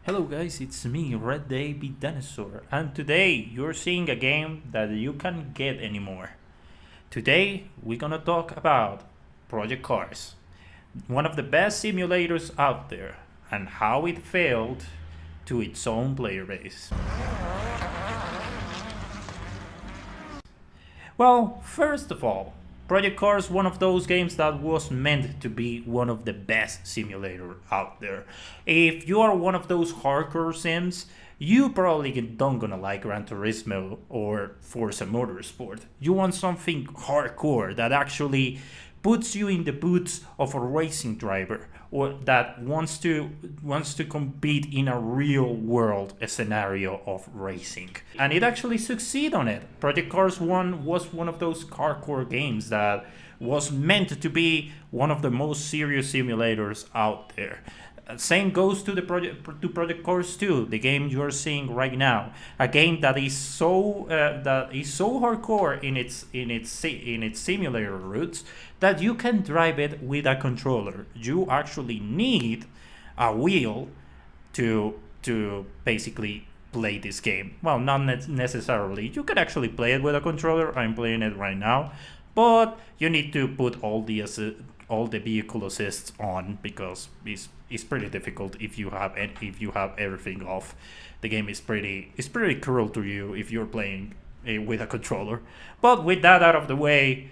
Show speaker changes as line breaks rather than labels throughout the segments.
Hello guys, it's me, Red Baby Dinosaur, and today you're seeing a game that you can't get anymore. Today we're gonna talk about Project Cars, one of the best simulators out there, and how it failed to its own player base. Well, first of all, Project Cars one of those games that was meant to be one of the best simulator out there. If you are one of those hardcore sims, you probably don't gonna like Gran Turismo or Forza Motorsport. You want something hardcore that actually puts you in the boots of a racing driver or that wants to compete in a real world scenario of racing, and it actually succeed on it. Project Cars 1 was one of those hardcore games that was meant to be one of the most serious simulators out there. Same goes to Project Cars 2, the game you're seeing right now. A game that is so hardcore in its simulator roots that you can drive it with a controller. You actually need a wheel to basically play this game. Well, not necessarily. You can actually play it with a controller. I'm playing it right now, but you need to put all the vehicle assists on because it's pretty difficult if you have everything off. The game is pretty cruel to you if you're playing with a controller. But with that out of the way,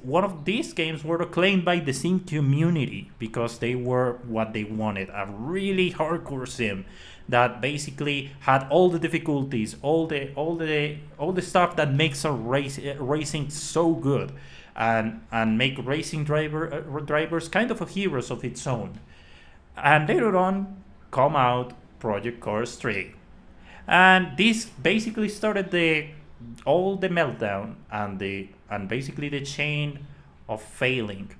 one of these games were acclaimed by the sim community because they were what they wanted, a really hardcore sim that basically had all the difficulties, all the stuff that makes racing so good, and make racing drivers kind of a heroes of its own. And later on come out Project Cars 3. And this basically started the all the meltdown and basically the chain of failing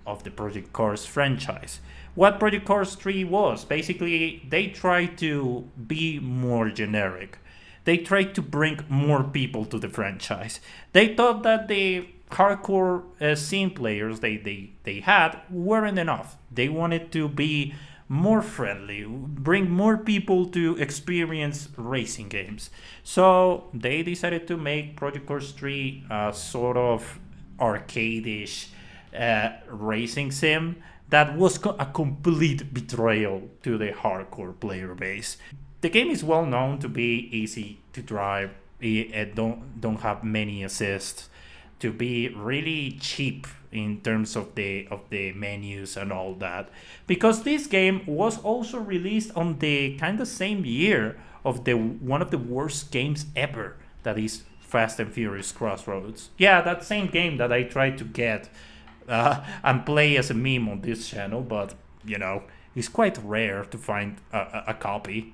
of the Project Cars franchise. What Project Cars 3 was, basically they tried to be more generic. They tried to bring more people to the franchise. They thought that the hardcore scene players they had weren't enough. They wanted to be more friendly, bring more people to experience racing games. So they decided to make Project Cars 3 a sort of arcade-ish racing sim that was a complete betrayal to the hardcore player base. The game is well known to be easy to drive. It don't have many assists, to be really cheap in terms of the menus and all that, because this game was also released on the kind of same year of the one of the worst games ever, that is Fast and Furious Crossroads. Yeah, that same game that I tried to get and play as a meme on this channel, but it's quite rare to find a copy.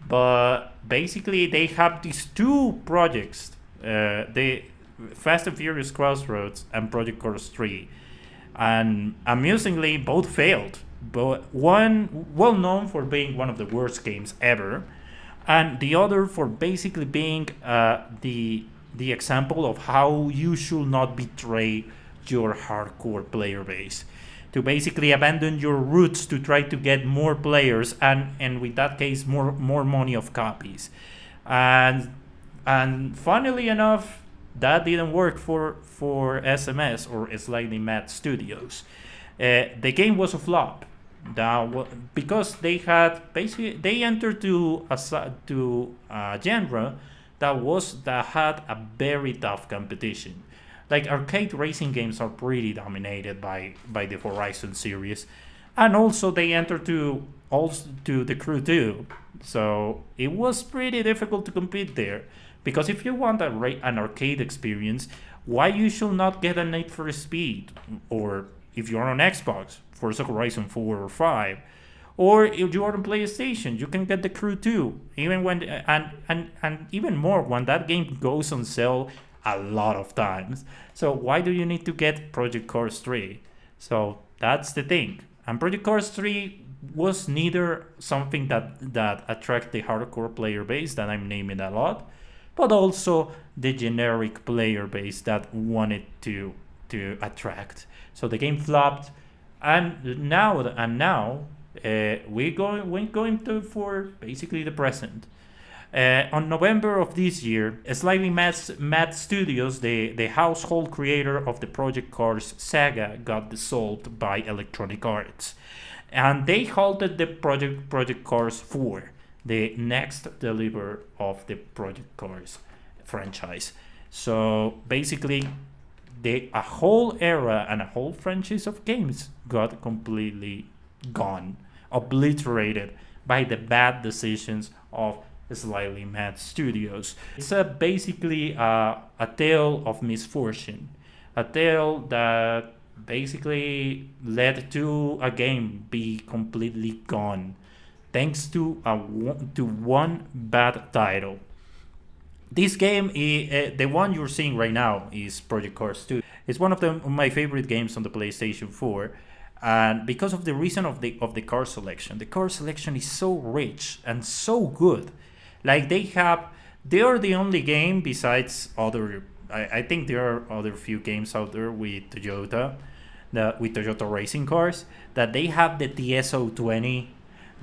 But basically they have these two projects, the Fast and Furious Crossroads and Project Cars 3, and amusingly both failed. But one well known for being one of the worst games ever, and the other for basically being the example of how you should not betray your hardcore player base, to basically abandon your roots to try to get more players and with that case more money of copies. And funnily enough, that didn't work for SMS, or Slightly Mad Studios. The game was a flop. Because they entered to a genre that had a very tough competition. Like, arcade racing games are pretty dominated by the Horizon series, and also they entered to the Crew 2. So it was pretty difficult to compete there. Because if you want an arcade experience, why you should not get a Need for Speed? Or if you're on Xbox, Forza Horizon 4 or 5. Or if you are on PlayStation, you can get the Crew 2. Even when and even more when that game goes on sale a lot of times. So why do you need to get Project Cars 3? So that's the thing. And Project Cars 3 was neither something that attracted the hardcore player base that I'm naming a lot, but also the generic player base that wanted to attract. So the game flopped, and now We're going to for basically the present. On November of this year, Slightly Mad Studios, the household creator of the Project Cars saga, got dissolved by Electronic Arts, and they halted the Project Cars 4, the next deliver of the Project Cars franchise. So basically, a whole era and a whole franchise of games got completely gone, obliterated by the bad decisions of Slightly Mad Studios. It's basically a tale of misfortune, a tale that basically led to a game be completely gone, thanks to one bad title. This game, the one you're seeing right now, is Project Cars 2. It's one of my favorite games on the PlayStation 4, and because of the reason of the car selection. The car selection is so rich and so good. Like they are the only game besides other. I think there are other few games out there with Toyota, with Toyota racing cars, that they have the TS020,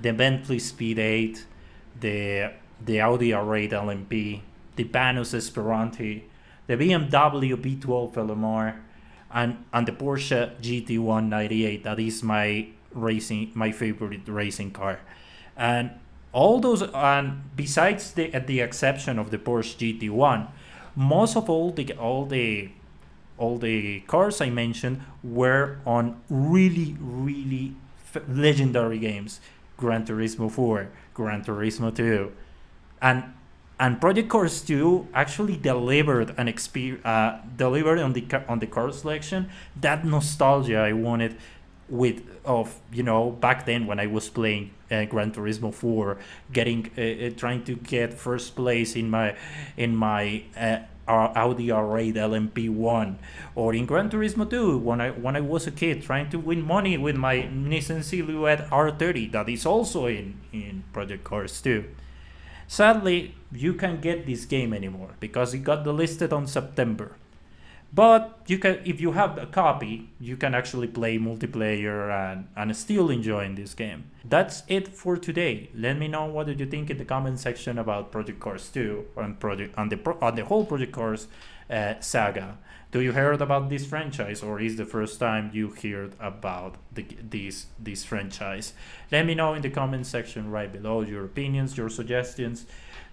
the Bentley Speed 8, the Audi R8 LMP, the Banus Esperanti, the BMW B12 LMR, and the Porsche GT198. That is my favorite racing car, and all those, and besides the exception of the Porsche GT1, most of all the cars I mentioned were on really legendary games: Gran Turismo 4, Gran Turismo 2, and Project Cars 2 actually delivered delivered on the car selection that nostalgia I wanted back then when I was playing Gran Turismo 4, trying to get first place in my Audi R8 LMP1, or in Gran Turismo 2 when I was a kid trying to win money with my Nissan Silhouette R30 that is also in Project Cars 2. Sadly, you can't get this game anymore because it got delisted on September. But if you have a copy, you can actually play multiplayer and still enjoy this game. That's it for today. Let me know what did you think in the comment section about Project Cars 2 and the whole Project Cars saga. Do you heard about this franchise, or is the first time you heard about this franchise? Let me know in the comment section right below your opinions, your suggestions.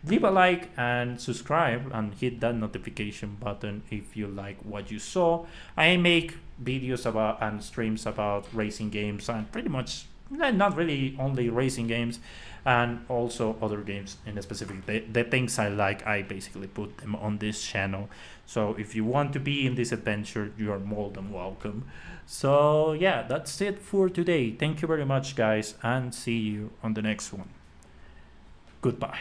Leave a like and subscribe and hit that notification button if you like what you saw. I make videos about and streams about racing games, and pretty much not really only racing games, and also other games in specific. The things I like, I basically put them on this channel. So if you want to be in this adventure, you are more than welcome. So yeah, that's it for today. Thank you very much, guys, and see you on the next one. Goodbye.